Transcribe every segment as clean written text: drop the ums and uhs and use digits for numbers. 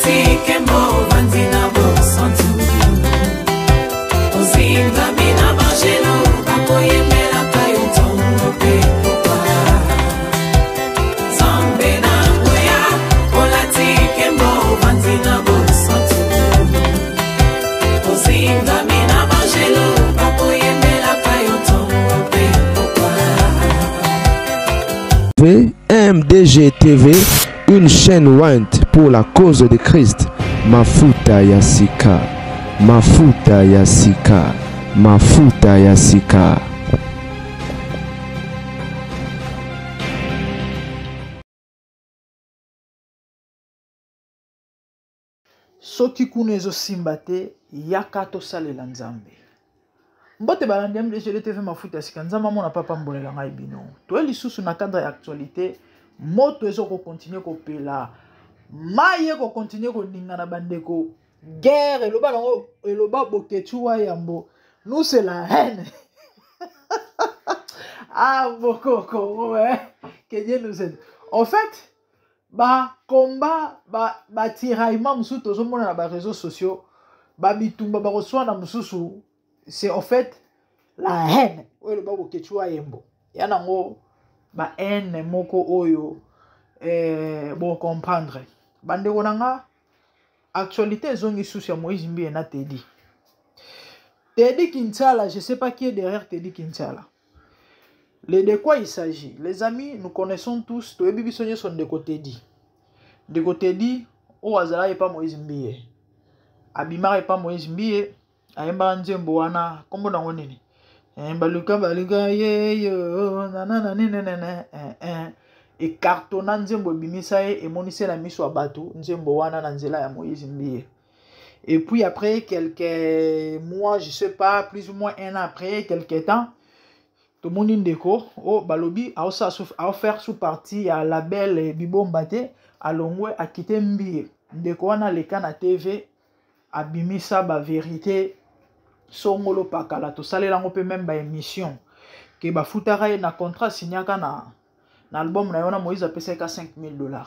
tike mo vanzina bo santu ozinga mina bajelo bakoye mela kayo tongo pe kwa zambe na goya ola tike mo vanzina bo santu ozinga mina bajelo bakoye mela kayo tongo pe kwa MDG TV, une chaîne Want pour la cause de Christ. Mafuta ya sika, mafuta ya sika, mafuta ya sika. Soki kunezo simbate yakato salela nzambe. Mbote balandi MDG TV mafuta ya sika nzamba mona papa mbolela ngai bino. To lisusu na cadre ya actualité. Moto ezo ko continuer ko pela maye ko continuer ko ningana bandeko guerre eloba bokechuwa yambo nous c'est la haine. Ah bokoko ouais que Dieu nous aide. En fait combat tiraillement mususu tozomona na ba réseaux sociaux bitumba reçoit na mususu c'est en fait la haine eloba bokechuwa yambo yana ngo ba haine moko oyo bon comprendre bande konanga actualité zongi souci ya Moïse Mbie na Teddy Kinsala, je sais pas qui est derrière Teddy Kinsala. De quoi il s'agit? Les amis, nous connaissons tous to ebibi sonye son de côté Teddy o azala e pas Moïse Mbie abimara e pas Moïse Mbie ayemba nzembo wana kombo na ngonene baluka yeyo nanana et cartonna nzembo bimisa et monise la miso à bateau nzembo wana na nzela ya Moïse Mbie. Et puis après quelques mois, je sais pas, plus ou moins un an après, quelques temps, tout le monde indéco, oh balobi a offert sous partie à la belle Bibo Mbate à Longwe a quitté Mbie. Ndeko wana leka na TV a bimisa ba vérité songolo pakala to salela ngo pe même ba émission ke ba futara na contrat signaka na album na yona Moïse a payé $5,000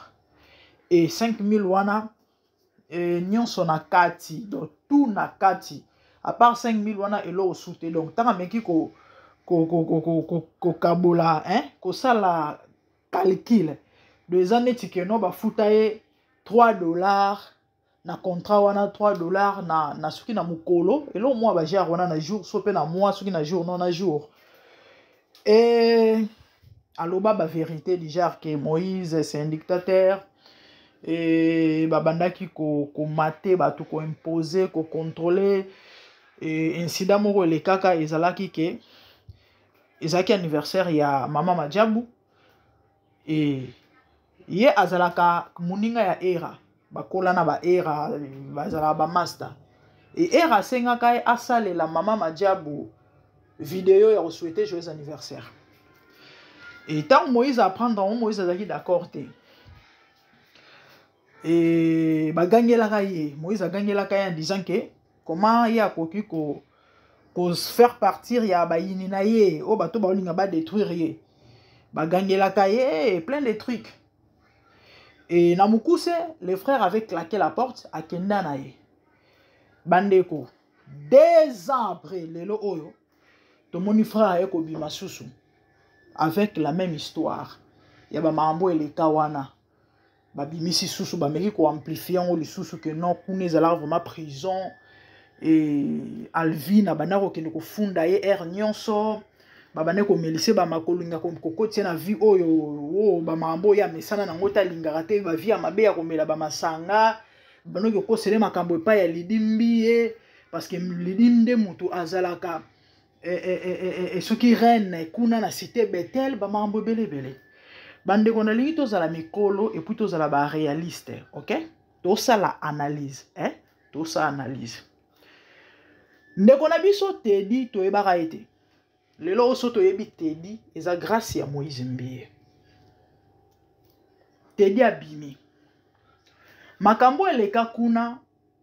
et 5,000 wana nyonso na kati donc tout na kati à part 5,000 wana elo osute donc tanga meki ko kabola hein ko sala calcul deux années tikeno ba futaye $3 na contrat wana $3 na suki na mukolo elo moi ba gère wana na jour sope na mois suki na jour non na jour et aloba ba vérité du genre que Moïse c'est un dictateur et babandaki ko mater batu ko imposer ko contrôler et incident moko le kaka ezalaki ke ezaki anniversaire ya mama Madjabou et ye azalaka muninga ya era bakola na ba era bazala ba master et era sengaka asale la mama Madjabou vidéo ya souhaiter joyeux anniversaire. Et tant Moïse apprend dans Moïse azaki d'accord te. Et gagné la caille. Moïse a gagné la caille en disant que comment il y a koki ko faire partir ya ba ininaye o bato ba olinga ba détruire ye. Gagné la caille plein de trucs. Et na mukuse les frères avaient claqué la porte à kenda na ye. Bandeko 2 ans après lelo oyo to moni frère eko bima susu avec la même histoire. Il y a mambo et les kawana. Babimisi susu bameki ko amplifier on le susu que non kune zala vraiment prison et Alvina banako ke ko funda ye nyonso babane ko melise ba makolinga ko kokotie na vie oyo o ba mambo ya mesana na ngota lingaka te ba vie mabe ya komela ba masanga banoki ko sele makambo epa ya lidimbie parce que lidinde mutu azalaka soki reine kuna na cité Bethel ba mambo belebele bande ko na lingi to zala mikolo et puis to zala ba réaliste OK to ça la analyse hein to ça analyse ndeko na biso Teddy to ebaka ete lelo oso to yebi Teddy eza grâce ya Moïse Mbie. Teddy abimi makambo eleka kuna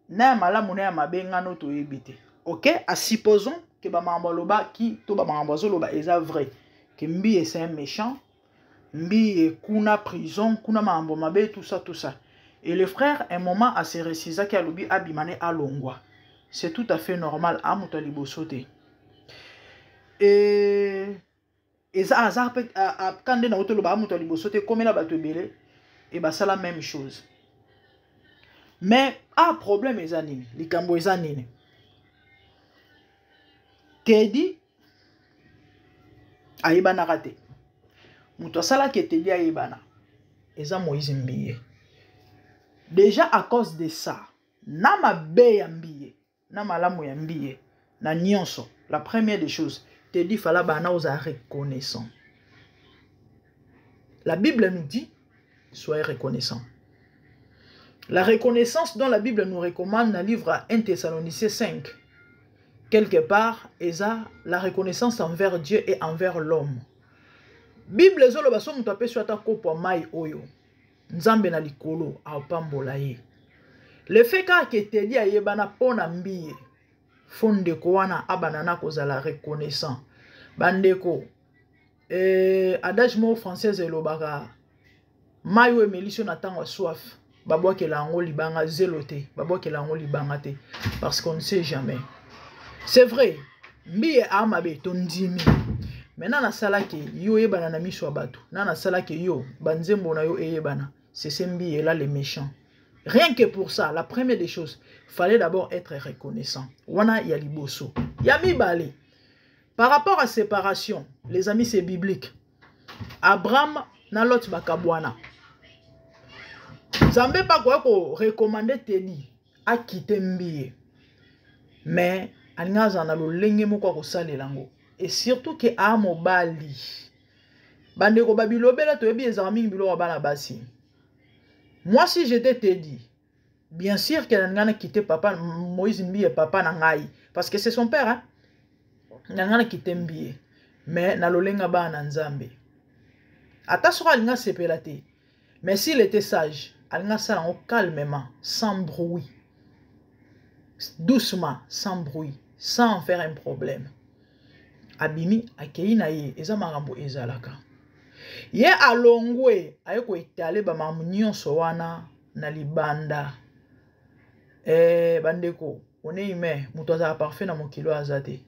na malamu na ya mabengano to yebite OK à supposons que ba mambo loba ki to ba mambo loba eza vrai que Mbie c'est un méchant Mbie kuna prison kuna mambo mabe tout ça Et le frère, un moment, a se récisa qui a l'oubi abimane à longwa. C'est tout à fait normal. À moutalibo sauté. Et ça, quand on a auto le ba moutalibo sauté, comme la bateau belé, et bah, c'est la même chose. Mais, problème est anine. Les cambo est anine. Teddy, aïbana raté. Mouto sala qui Teddy aïbana. Et ça, Moïse Mbiye. Déjà à cause de ça, na ma be yambiye, na malamu yambiye, na nyonso. La première des choses, te dit fala bana osa reconnaissant. La Bible nous dit, soyez reconnaissants. La reconnaissance dont la Bible nous recommande dans le livre 1 Thessaloniciens 5, quelque part, est la reconnaissance envers Dieu et envers l'homme. Bible zolo baso mutape sur ta kopo mai oyo. Nzambe na likolo apambola ye. Le fait que te dit ayebana pona mbiye fondeko wana abanana kozala reconnaissant. Bandeko adage mo française elobaka mayo emelisio na tango soif babwakela ngo libanga zelote babwakela ngo libanga te parce qu'on ne sait jamais. C'est vrai mbiye amabe tondimi. Maintenant na salaki yo yebana na miso abatu na salaki yo banzembo na yo eyebana. C'est Sembi et là les méchants. Rien que pour ça, la première des choses, il fallait d'abord être reconnaissant. Wana yaliboso. Yami bale. Par rapport à séparation, les amis, c'est biblique. Abraham na lot bakabwana. Zambé pas quoi ko recommander Teddy à quitter Mbiye. Mais alingaza na lo lenge moko ko salelango. Et surtout que a mobali. Bande ko babilobela to yebi ezami bilo bana basi. Moi, si j'étais Teddy, bien sûr qu'elle a quitté papa, Moïse Mbiye et papa Nangaï. Parce que c'est son père, hein. Il a quitté Mbiye. Mais Nalolenga ba Nanzambe. Attention, il a sépelate. Mais s'il était sage, il a ça calmement, sans bruit. Doucement, sans bruit, sans faire un problème. Abimi, Akeinaye, Ezamarambo Ezalaka. Ye alongwe ayeko etale ba mamunyo sowana na libanda bandeko one ime muto za parfait na mokilo azate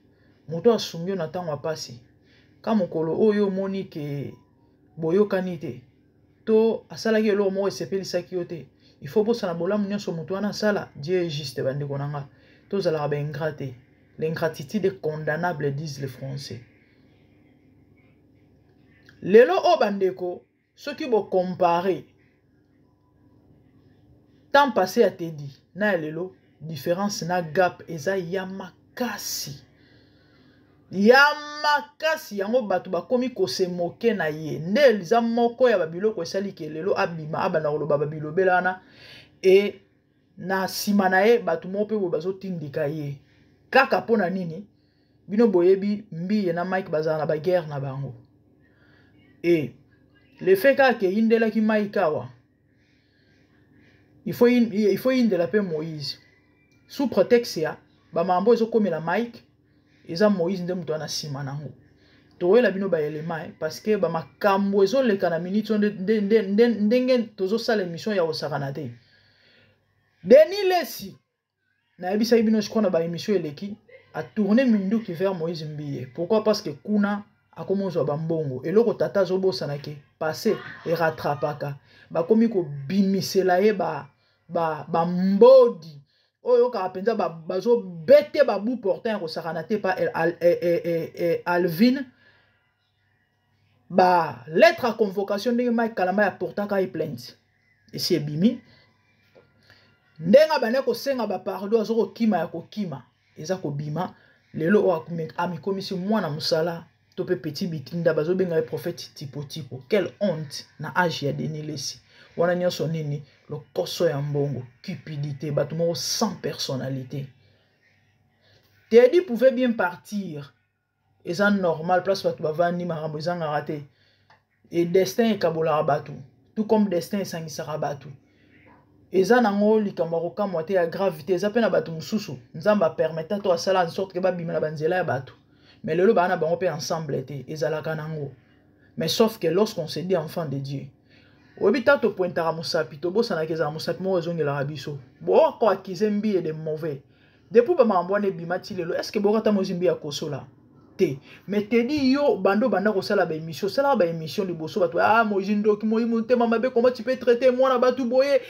muto asungyo na tango apasi ka mokolo oyo moni ke boyokani te to asalaki elo mo esepelisaki yo te il faut bosana bolamu nyonso muto wana sala Dieu est juste bandeko nanga to zala ba ingrate l'ingratitude est condamnable disent les Français. Lelo o bandeko, ce qui vont comparer temps passé à Teddy, na lelo, différence na gap, eza yamakasi. Yamakasi, yango batu bakomi ko se moke na ye. Nde liza moko ya babilo ko esali ke lelo abima, abana oloba babilo belana, et na simanae batu mope bo bazo tindika ye. Kaka pona nini, bino boyebi mbiye na Mike bazana na ba guerre na bango. Et le fait que Indela ki maikawa, il faut de la paix Moïse. Sous prétexte ya, ba mambo ezo comme la Mike, eza Moïse ndem to na sima nango. To la bino ba élément parce que ba makambo ezo le kana minute ndenge tozo sala émission ya osakana te. Denis Lesi na ebisa bino je crois ba émission eleki a tourner minduki vers Moïse Mbiye. Pourquoi? Parce que kuna akomonzo bambongo eloko tata zobo sanake passé et rattrapaka bakomi ko bimisela ye ba mbodi oyo ka penza bazo bete babu portant ko sakanate pa Alvin ba lettre à convocation de Mike Kalamba ya portaka e plainte et c'est bimi ndenga bane ko senga ba pardon azoko kima ya ko kima eza ko bima lelo o amikomisi mwana musala tope petit bitinda bazo benga prophète tipo. Quelle honte na âge ya Denis Lesi. Wana nyoso nini le koso ya mbongo, cupidité, batumo sans personnalité. Teddy pouvait bien partir. Et ça normal place batu bavani marambo ezanga raté. Et destin e kabola batu. Tout comme destin e sangisara batu. Et ça nango likambo ka moite ya gravité, ça pena batu mususu. Nzamba permettre to asala en sorte que ba bimela banzela ya batu. Mais le bana ba on peut ensemble été ezalaka nango. Mais sauf que lorsqu'on se dit enfant de Dieu, obi tato pointara musapi to bosa na keza musapi mo ezongela rabiso bo ko akize mbi de mauvais depuis ba mambone bimati lelo est-ce que bokata mozimbi ya kosola te mais te di yo bando banda ko sala ba émission sala ba émission liboso bato mozindo ki moyi mutema mabe comment tu peux traiter moi na batu boye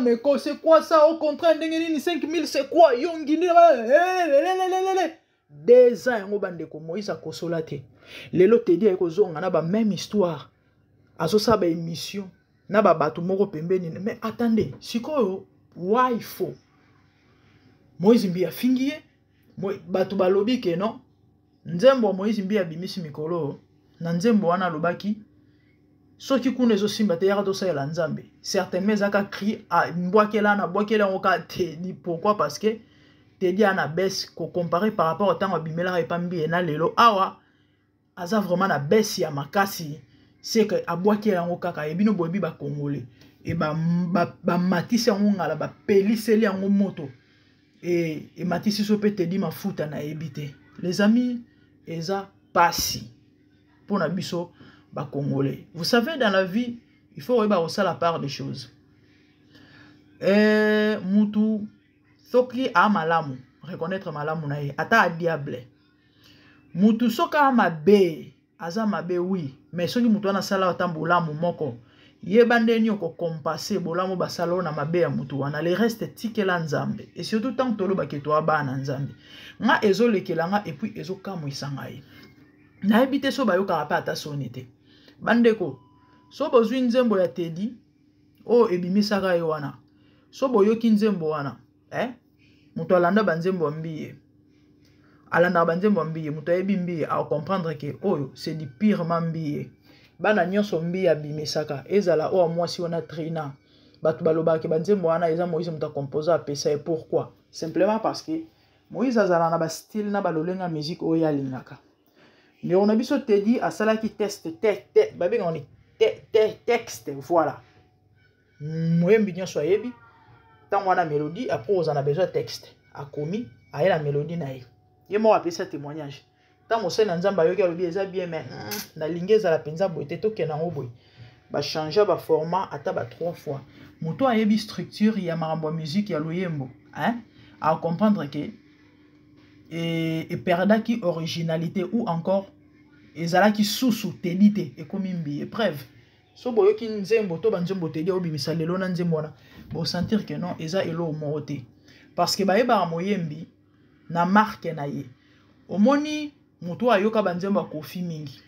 mais c'est quoi ça au contraire ndenge nini 5000 c'est quoi yo ngini 2 ans ngo bande ko Moïse kosola te lelo te di ko zonga na ba même histoire azo sa ba émission na ba batu moko pembeni mais attendez sikoyo why faut Moïse mbia fingiye batu balobi ke non nzembo Moïse mbia bimisi mikolo na nzembo wana lobaki soki kuna ezo simba te yaka to sa la nzambe certainement zaka cri a mbwakela na bwakela ngoka te ni pourquoi parce que te di ana baisse ko comparer par rapport au temps abimela et pambi na lelo awa aza vraiment na baisse ya makasi c'est que abwakela ngoka ka ebino boyebi ba congolais et ba matisi yango ngala ba peliseli yango moto et matisi so pe te di mafuta na ebité les amis eza pasi pour na biso ba congolais. Vous savez dans la vie il faut reba aussi la part des choses. Mutu soki a malamu reconnaître malamu na ye ata diable mutu soka mabe aza mabe oui mais soki mutu ana sala tambulamu moko yeba ndeni ko compenser bolamu basalo na mabe ya mutu wana le reste tikela nzambe et surtout tant tolo baketo abana nzambe nga ezolekela nga et puis ezokamwisa ngai na ebite so bayoka pa ata sonete bandeko so bozwi nzembo ya tedi o ebimisaka yo wana so boyoki nzembo wana mutu alanda banzembo mbiye alanda banzembo mbiye mutu ayebi mbiye a comprendre que oyo c'est du purement mbiye bana nyonso mbiye abimisaka ezala o mwasi wana trina batu balobaki banzembo wana eza Moïse muta composer apesa et pourquoi simplement parce que Moïse azala na ba style na balolenga musique oyo alingaka mais on a biso te dit asala ki test babenga on texte voilà moyembi nyonso ayebi tant wana mélodie après on a besoin texte akomi aye la mélodie na ye ye mo apesa témoignage tant mo sena nzamba yoki alobi eza bien mais na lingeza la penza boite to kena ngo boy ba changer ba format ata ba 3 fois moto ayebi structure ya marambo musique ya loyembo à comprendre que et perdaki originalité ou encore ezalaki susu telite et comme mbi preuve so boyoki nzembo to banzembo tedi obimisa lelo na nzembo wana bo sentir que non eza elo moté parce que baeba moyembi na marque na ye omoni muto ayoka banzembo kofi mingi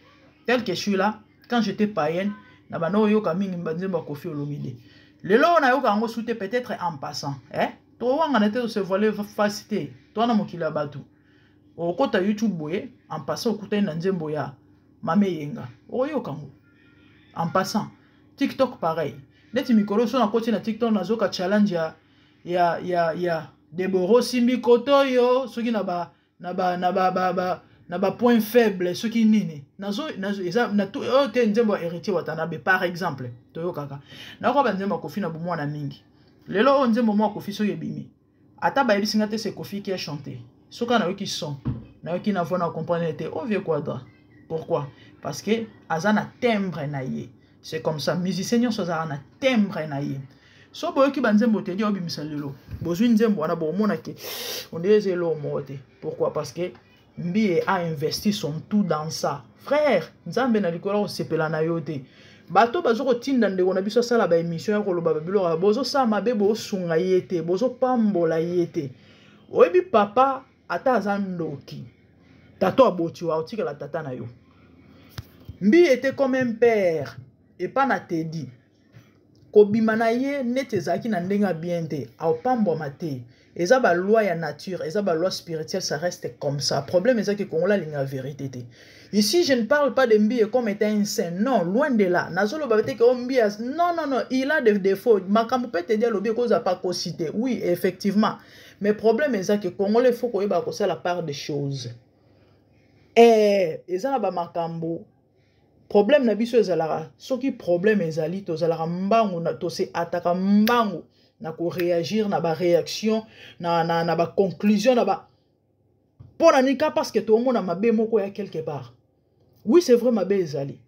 tel que celui-là quand j'étais païenne na bano yoka mingi banzembo kofi olomide lelo na yoka ngo soute peut-être en passant to wanga na te se voler facilité to na mokila batu o kota YouTube boye en passant okuta na nzembo ya mame yenga oyoka ngo en passant TikTok pareil neti mikolo so na koti na TikTok na zoka challenge ya Deboro simbi kotoyo soki na ba point faible soki nini nazo na to te nzembo héritier watanabe par exemple toyokaka na ko ba nzembo kofi na bomwa na mingi lelo nzembo mo kofi so yebimi ata ba yebisinga te c'est Kofi qui a chanté soka na yoki son na yoki na voix na comprendre te au vieux quadra pourquoi parce que azana timbre na ye c'est comme ça musicien so za na timbre na ye so boyoki banzembo te di obimisa lelo bozwi nzembo wana bomona ke on est lo mote pourquoi parce que Mbi a investi son tout dans ça frère nzambe na likolo sepela na yote bato bazoko tinda ndeko na biso sala ba émission ya koloba babilo bozo sa mabe bo sunga yete bozo pambola yete oyebi papa ata azandoki tato aboti wa otika la tata na yo Mbi était comme un père et pas na te dit kobima na ye nete zaki na ndenga bien te au pambo mate eza ba loi ya nature eza ba loi spirituelle ça reste comme ça problème est que Kongola linga vérité te ici je ne parle pas de Mbi comme étant un saint non loin de là nazolo ba te que Mbi non il a des défauts makambo peut te dire lobi cause a pas ko citer oui effectivement mais problème est que Congolais faut ko yeba ko ça la part des choses eza ba makambo problème na biso ezalaka soki problème ezali tozalaka mbangu na tose ataka mbangu na ko réagir na ba réaction na ba conclusion na ba pona nika parce que tout le monde a mabe moko ya quelque part oui c'est vrai mabe ezali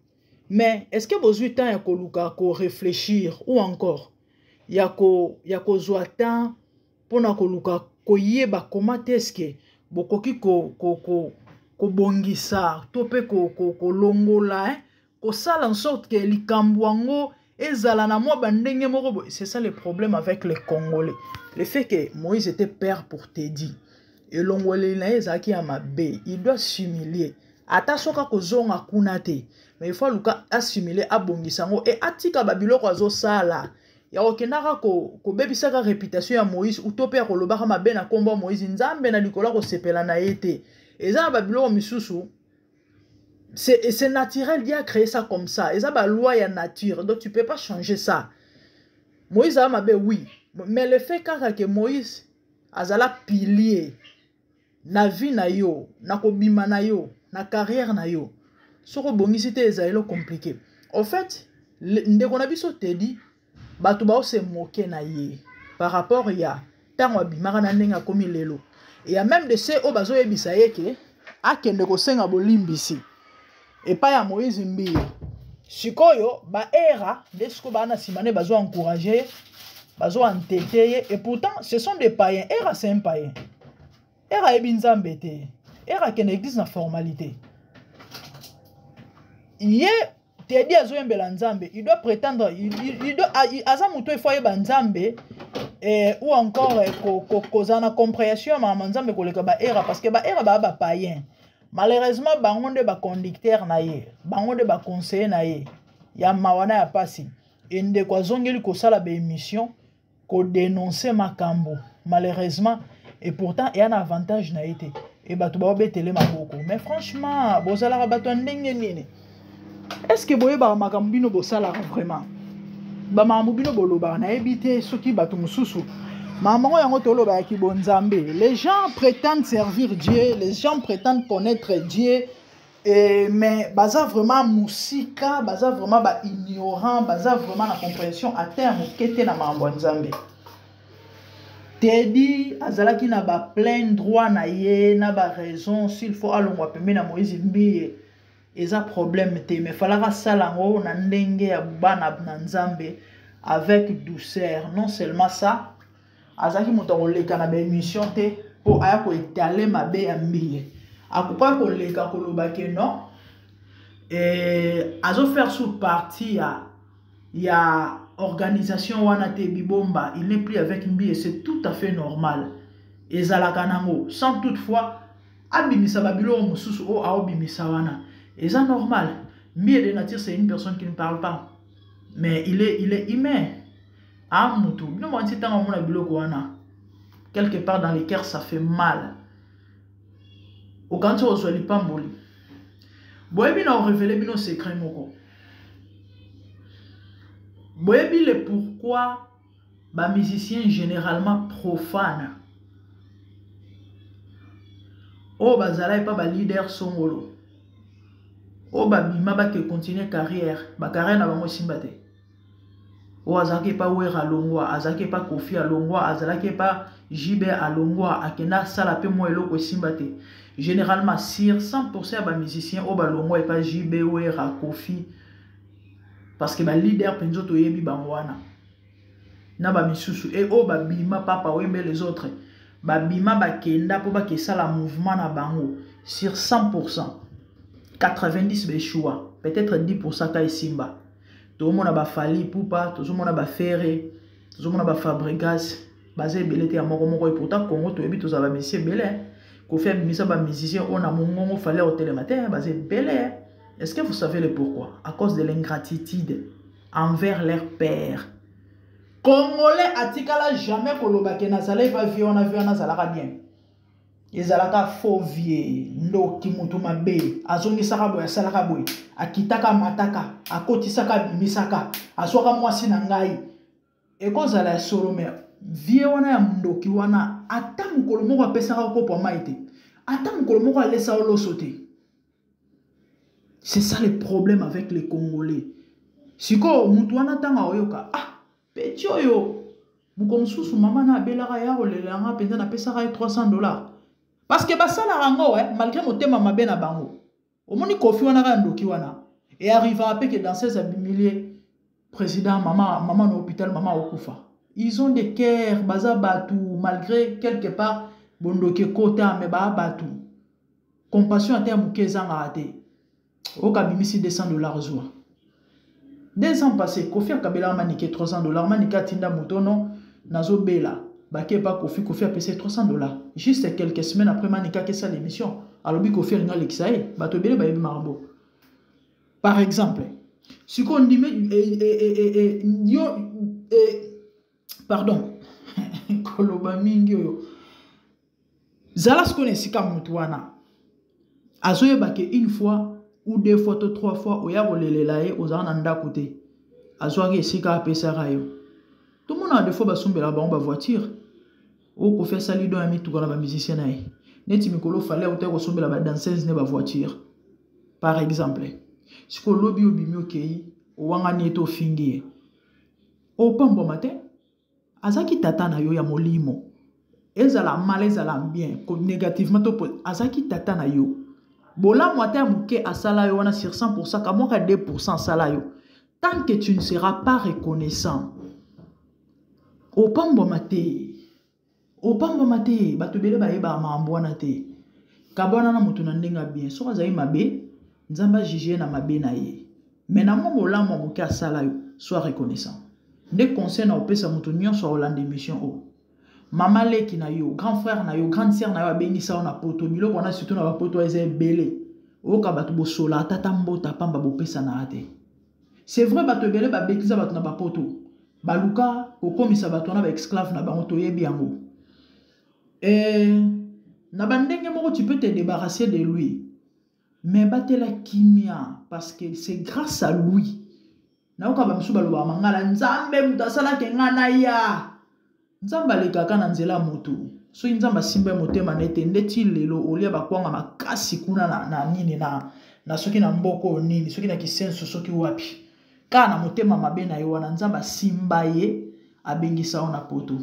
Mais est-ce que vous avez temps de réfléchir ou encore il y a temps pour yeba comment est-ce que bokoki ko bongisa to pe ko longola ko sala en sorte que likambo ezala na mwa bandenge moko. C'est ça le problème avec les Congolais. Le fait que Moïse était père pour Teddy et longolé na ezaki ya mabe, il doit s'humilier. Ata soka ko zonga kuna te, mais il faut luka assimiler abongisa ngo et atika babiloko azo sala. Ya okenaka ko bebisaka réputation ya Moïse utope ya kolobaka mabe na kombo Moïse nzambe na likola ko sepela na yete. Eza babiloko misusu c'est naturel, Dieu a créé ça comme ça. Eza ba loi ya nature, donc tu peux pas changer ça. Moïse a mabe oui, mais le fait que Moïse azala pilier na vie na yo, na kobima na yo, na carrière na yo. Soko bongisi te ezalo compliqué. En fait, ndeko na biso Teddy bato ba se moquer na ye par rapport ya tango abimaka na ndenga komi lelo. Et ya même de ceux o bazo yebisa ye ke akende ko senga bolimbisi. Et pas ya Moïse mbi. Sikoyo ba era desko ba na simane bazo encourager, bazo entêter et pourtant ce sont des païens. Era c'est un païen. Era ebinzambe te. Era kende église na formalité. Ye Teddy azoyembela nzambe, il doit prétendre, il doit azamuto il faut yeba nzambe ou encore kozana compréhension ma nzambe koleka ba era parce que ba era ba païen. Malheureusement bangonde ba conducteur na ye, bangonde ba conseiller na ye. Ya mawana ya pasi. Ende kwa zongeli ko sala ba émission ko dénoncer makambo. Malheureusement et pourtant il y a un avantage na été et bato ba betele maboko. Mais franchement, bozala bato ndenge nini. Est-ce que boye ba makambino bosala vraiment? Ba mamubino boloba na ebité soki bato mususu. Maman yango toloba ya kibonzambe. Les gens prétendent servir Dieu, les gens prétendent connaître Dieu mais baza vraiment musika, baza vraiment ba ignorant, baza vraiment la compréhension à terme kete na mambo nzambe. Teddy azalaki na ba plein droit na ye na ba raison s'il faut alongwa pembe na Moïse mbi. Eza problème te mais falaka salango na ndenge ya bana na nzambe avec douceur. Non seulement ça, azaki moto koleka na émission te pour aya ko étaler mabe ya mbiye. Akupa koleka koloba ke non azo faire sous partie ya organisation wana te bibomba, il n'est plus avec mbiye, c'est tout à fait normal. Ezalaka nango sans toutefois abimisa babilo mususu o aobimisa wana. Et c'est normal. Mieux de nature, c'est une personne qui ne parle pas. Mais il est humain. Ah, moutou. Nous, on dit tant qu'on a bu le guana. Quelque part dans les cœurs, ça fait mal. Au quand tu reçois les pamboli. Boyebi n'a révélé nos secrets, moko. Boyebi le pourquoi, bah, musiciens généralement profanes. Oh, bah, zala est pas bah, leader songolo. O babima ba ke continuer carrière ba carrière na bango simbate o azaki pa wera longwa azaki pa kofi alongwa azalaki pa jibe alongwa akena sala pe mo eloko simbate généralement sur 100% ba musicien o ba longwa et pas jibe wera kofi parce que ba leader penzo to yebi bangwana na ba misusu et o babima papa wembe les autres babima ba kenda po ba ke sala mouvement na bango sur 100%. 90 béchoua, peut-être 10% ka simba. Tout le monde a fali poupa, tout le monde a ferré, tout le monde a fabrigas, basé belé à moko et pourtant Congo to ebi tous aba monsieur belé. Ko fait misa ba musicien on a mongongo fallait au télématin basé belé. Est-ce que vous savez le pourquoi? À cause de l'ingratitude envers leur père. Congolais atikala jamais koloba ke nazala va vie on a vu on a bien. Ezalaka faux vie ndo kimutu mabe azongi saka boya salaka boy akitaka mataka akotisaka bimisaka aswaka mwasi na ngai ekozala ya solo me vie wana ya ndoki wana ata mukolo moko apesaka kopo maite ata mukolo moko alesa oloso te. C'est ça le problème avec les Congolais. Siko mutu wana tanga oyoka petit oyo mukomsusu mama na belaka ya olelanga penza na pesaka $300. Parce que basala rango malgré motema mabe na bango. Omoni kofi wana ka ndoki wana. Et arrivera que dans ces abimiliers, président, maman à l'hôpital, maman au Koufa. Ils ont des cœurs, baza batou, malgré quelque part, bondoke kota, mais ba batou. Compassion à terme kezan a raté. Au kabimisi $200 2 ans passés, Kofi Kabila a niqué $300, manika tinda mutono, nazo bela. Baké pas Kofi a payé $300. Juste quelques semaines après, manika que ça l'émission. Alors, Kofi a l'exaé, bato bele bayebi marambo. Par exemple, si on dit, pardon, Koloba mingi yo. Zala se connaît si comme Moutouana. Azoye baké une fois, ou 2 fois, ou 3 fois, oya rolelelaye, ozan anda côté. Azoye si ka pesa rayo. Tout le monde a des fois basumbe la ba voiture. O ko fait sali do ami tout kana ba musicien nae. Neti mikolo fallait ou te ko sombe la ba danseuse ne ba voiture. Par exemple, si ko lobi obimi okei, o wanga ni eto fingi. O pambo matin, azaki tata na yo ya molimo. Ezala mal, ezala bien, négativement to azaki tata na yo. Bola moitié muke asala yo wana sur 100%, kamoka 2% sala yo. Tant que tu ne seras pas reconnaissant. O pambo mate. O pambo mate, bato bele ba yeba maambwana te. Kabona na mutu na ndenga bien. So azai mabe, nzamba jije na mabe na ye. Mais na mo bola mo muke asala yo, sois reconnaissant. Dès conseil na opesa mutu nyonso Hollande émission o. Mama leki na yo, grand frère na yo, grande sœur na yo abengisa ona poto, biloko wana surtout na ba poto eze belé. O ka bato bo sola tata mbota pamba bo pesa na ate. C'est vrai bato belé ba bekiza bato na ba poto. Baluka okomisa bato na ba esclave na bango toyebi yango. Na bandenge moko tu peux te débarrasser de lui. Mais batela kimia parce que c'est grâce à lui. Na oka ba msuba loba mangala nzambe mutasala ke ngana ya. Nzamba le kaka na nzela moto. So nzamba simba motema nete ndeti lelo olia bakwanga makasi kuna na nini na soki na mboko nini soki na kisenso soki wapi. Kana motema mabe na yo wana nzamba simba ye abengisa ona poto.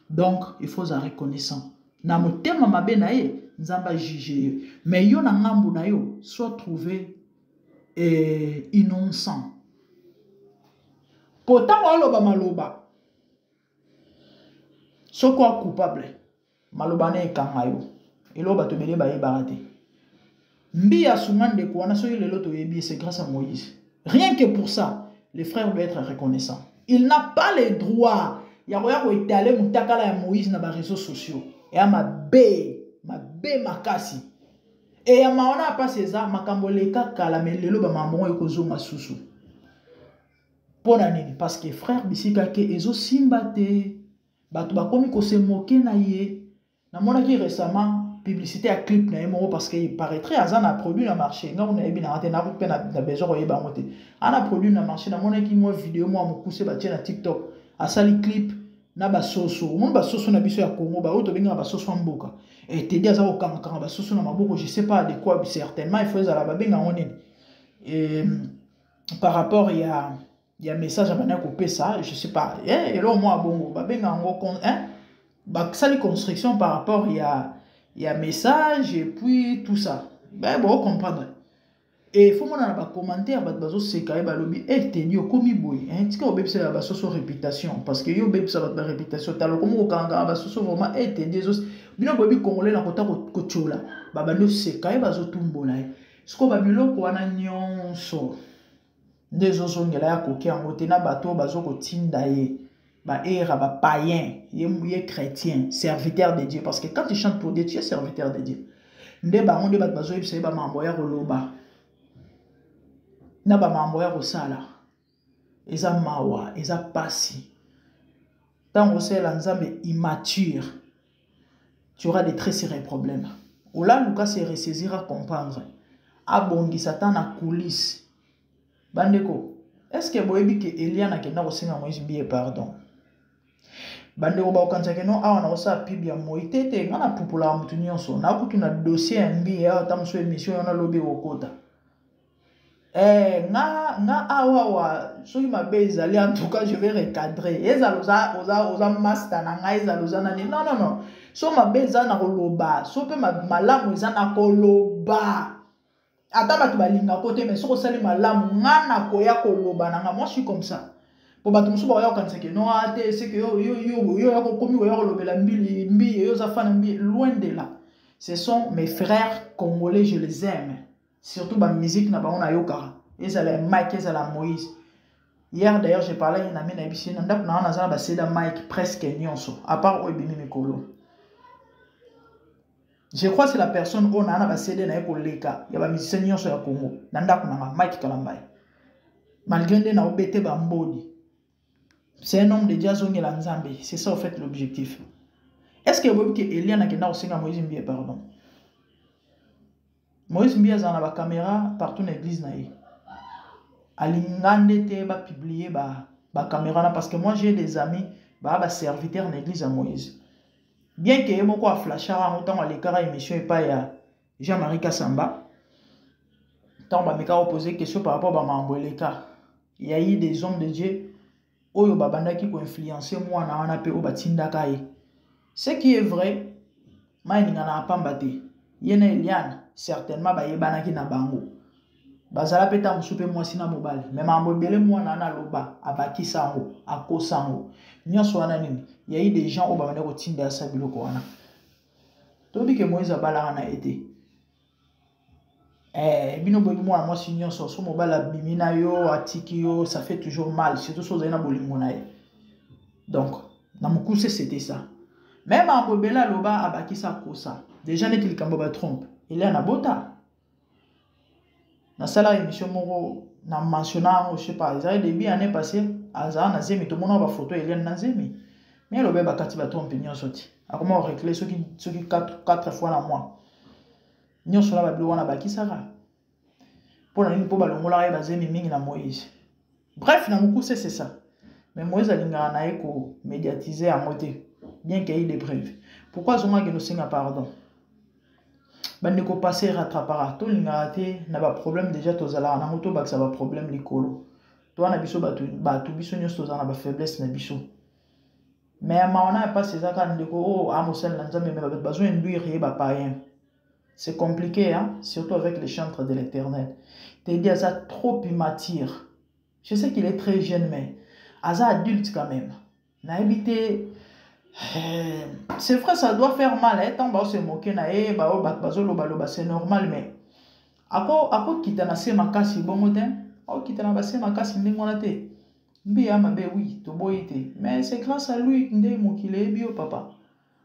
Donc il faut être reconnaissant. Na motema mabe na ye nzamba juger. Mais yo na ngambu na yo soit trouvé innocent. Pourtant oloba maloba. Soko coupable. Malobane ekanga yo. Eloba to bele ba yebarate. Mbi ya sungande ko wana so yelo to yebi c'est grâce à Moïse. Rien que pour ça, les frères doivent être reconnaissants. Il n'a pas le droit. Ya ko étaler mutakala ya Moïse na ba réseaux sociaux. Et ya mabe makasi. Et ya maona pas cesa makambo leka kala melelo ba mambo ekozonga susu. Pona nini parce que frère bisika ke ezo simbate. Bato bakomi ko se moquer na ye. Na mona ki récemment publicité à clip na yemo parce que il paraîtrait azana produit na marché. Nga on a bien raté na pe na besoin ko yeba ngote. Ana produit na marché na mona ki mo vidéo mo amukuse ba na TikTok. Asali clip na ba soso. Mon ba soso na biso ya Congo ba oto benga ba soso mboka. Et te dia za ko kanga ba soso na maboko je sais pas de quoi certainement il faut za ba benga ngone. Et par rapport il y a un message à manière couper ça, je sais pas. Et là, moi, bon, ça les constructions par rapport, il y a un message et puis tout ça. Ben, bon, comprendre. Et il faut qu'on ait un commentaire, c'est quand même un lobby. Et t'es dit, comme il bouille. Tu sais, on peut faire la réputation. Parce que yo peut faire la réputation. T'as le comme on a vraiment, et t'es dit, bien, on peut congolais dans le côté cochola. Bah, c'est quand même un tumbo là. Ce qu'on va bien, qu'on a nyonso. Des ozongela ya koki yango te na bato bazoko tinda ye ba era ba païen ye chrétien serviteur de Dieu parce que quand tu chantes pour Dieu tu es serviteur de Dieu nde bango nde bato bazo yebisa ba mambo ya koloba na ba mambo ya kosala eza mawa eza pasi tango sela nzambe immature tu auras des très sérieux problèmes ola luka se ressaisir à comprendre abongisa ta na coulisse. Bandeko, est-ce que vous avez dit que Elia n'a pas reçu Moïse bien pardon? Bandeko, vous avez dit que non, on a reçu Pibia Moïse. On a pour la moutonnion son. On a pour un dossier NBA, on a une émission, on a lobby au quota. Awa, so ma base allez en tout cas je vais recadrer. Oza master na eza nani. Non. So ma base na koloba. So pe malamu eza na koloba. ata bato balinga côté mais soko sali malamu ngana koya koloba nanga moi je suis comme ça pour bato musu ba yoka nseke non ate c'est que yo ya ko komi ko ya kolobela mbi yo za fana mbi loin de là. Ce sont mes frères congolais, je les aime. Surtout la musique na ba on a yoka. Ils allaient Mike, ils allaient Moïse. Hier d'ailleurs j'ai parlé à un ami na bisi na ndap na na za ba seda Mike presque nyonso à part Oebimi Mikolo. Je crois que c'est la personne où on a ba seda na ekoleka ya ba musicien nyonso ya Congo. Na ndap na Mike Kalambai. Malgré que na obete ba mbodi. C'est un homme de jazz on la Nzambe, c'est ça en fait l'objectif. Est-ce que vous voyez que Eliane a dit que Moïse Mbie pardon? Moïse Mbie a une caméra partout dans l'église. Alingande te ba publier ba caméra parce que moi j'ai des amis ba serviteurs dans l'église à Moïse. Bien que beaucoup a flashé en autant à l'écart émission et pas ya Jean-Marie Kassamba. Tant ba meka poser question par rapport à Mamboleka. Il y a eu des hommes de Dieu oyo babanda qui ko influencer moi na wana pe o batinda kai. Ce qui est vrai, maïni ngana pambate. Yene Eliane certainement ba yebana ki na bango. Bazala peta musupe mwasi na mobali. Mais mambo bele mwana na loba abaki sango, akosango. Nyonso wana nini? Il y a eu des gens au babanda ko tinda sa biloko wana. Tobi ke Moïse abala na été. Bino bobi mwana mwasi nyonso so mobala bimina yo atiki yo, ça fait toujours mal, surtout so zaina bolingo na ye. Donc, na mukuse c'était ça. Même en Bobela Loba abaki sa kosa. Déjà n'est qu'il kambo ba trompe. Il est en abota. Na sala émission moro na mentionnant je sais pas, ça début année passée, aza na zemi tout monde ba photo il est na zemi. Mais le bébé kati ba trompe nyo sorti. A comment récler ceux qui 4 fois la mois. Nyo sola ba blo wana baki sara. Pour na ni po ba longola ba zemi mingi na Moïse. Bref, na mukuse c'est ça. Mais Moïse alinga na eko médiatiser à moitié. Bien qu'il y ait des preuves. Pourquoi Zoma que nous signons pardon? Ben ne passer rattrapera. Tout le monde n'a pas problème déjà. Tous ala na moto bak ça va problème l'écolo. Toi na biso batu biso nyos tous ana ba faiblesse na biso. Mais ma on a pas ces accords de ko amosel na nzambe mais besoin de lui rien ba païen. C'est compliqué hein, surtout avec les chantres de l'Éternel. T'es dit ça trop immature. Je sais qu'il est très jeune mais asa adulte quand même. Na habité c'est vrai, ça doit faire mal. Tant que se moquer na c'est normal, mais ako kitana se makasi bongoten, o kitana ba se makasi ndingonate. Mbia mabe oui, to boyite. Mais c'est grâce à lui ndé mokile bio papa.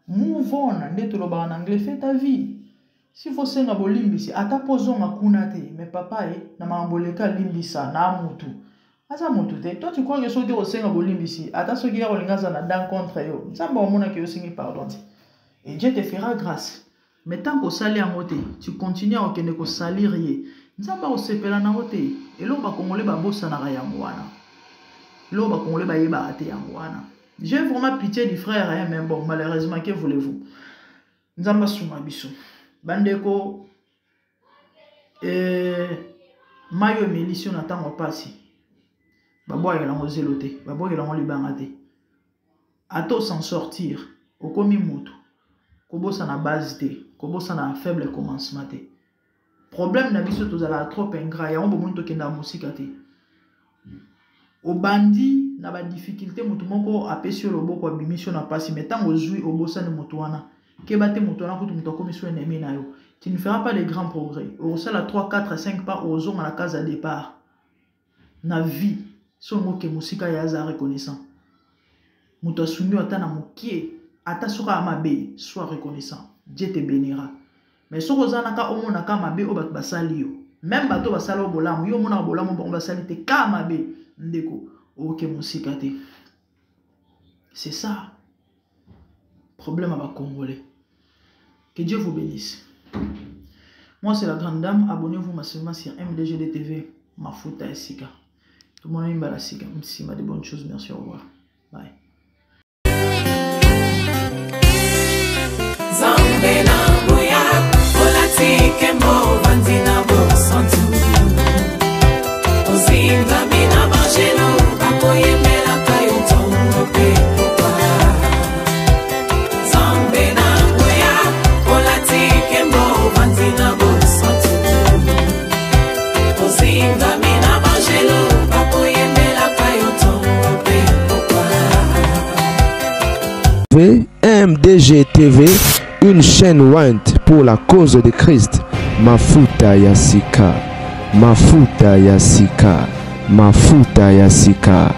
Move on, ndé to loba en anglais, fais ta vie. Si faut senga bolimbisi, ata pozo makunate, mais papa na mamboleka limbisa na mutu. Asa montute, toi tu crois que sauter au Seigneur Bolimbisi, ata ce qui a olingaza na dan contre yo. Nzamba omona que yo singi pardon. Et Dieu te fera grâce. Mais tant qu'au sali en moté, tu continues à okende ko salir ye. Nzamba o sepela na moté. Et lo ba kongole ba bossa na yango wana. Lo ba kongole ba yeba ate yango wana. J'ai vraiment pitié du frère hein, mais bon malheureusement que voulez-vous. Nzamba suma biso. Bandeko mayo milition na tango pasi. Babo il a osé loter, babo il a envie de ato s'en sortir, au komi mutu, kobo sa na base te, kobo sa na faible commencement te. Problème na biso tozala trop ingrat, ya on bo muntu kenda musika te. Au bandi na ba difficulté mutu moko apesio loboko abimission na pasi metant ozui obosa ne mutu wana. Kebate mutu wana kutu mutu komi so ennemi na yo. Tu ne feras pas de grands progrès. Au sala 3 4 5 pas aux hommes à la case à départ. Na vie son mot que musika ya za reconnaissant. Muto asumi ata na mokie, ata soka amabe, sois reconnaissant. Dieu te bénira. Mais soko zana ka omona ka mabe o bat basali yo. Même bato basala o bolamu, yo mona bolamu ba basali te ka mabe ndeko o ke musika te. C'est ça. Problème à ba Congolais. Que Dieu vous bénisse. Moi c'est la grande dame, abonnez-vous massivement sur MDGD TV, Mafuta Sika. Tout le monde aime la Sika, merci, m'a des bonnes choses, merci, au revoir. Bye. TV, MDG TV, une chaîne Went pour la cause de Christ. Mafuta ya sika, mafuta ya sika, mafuta ya sika.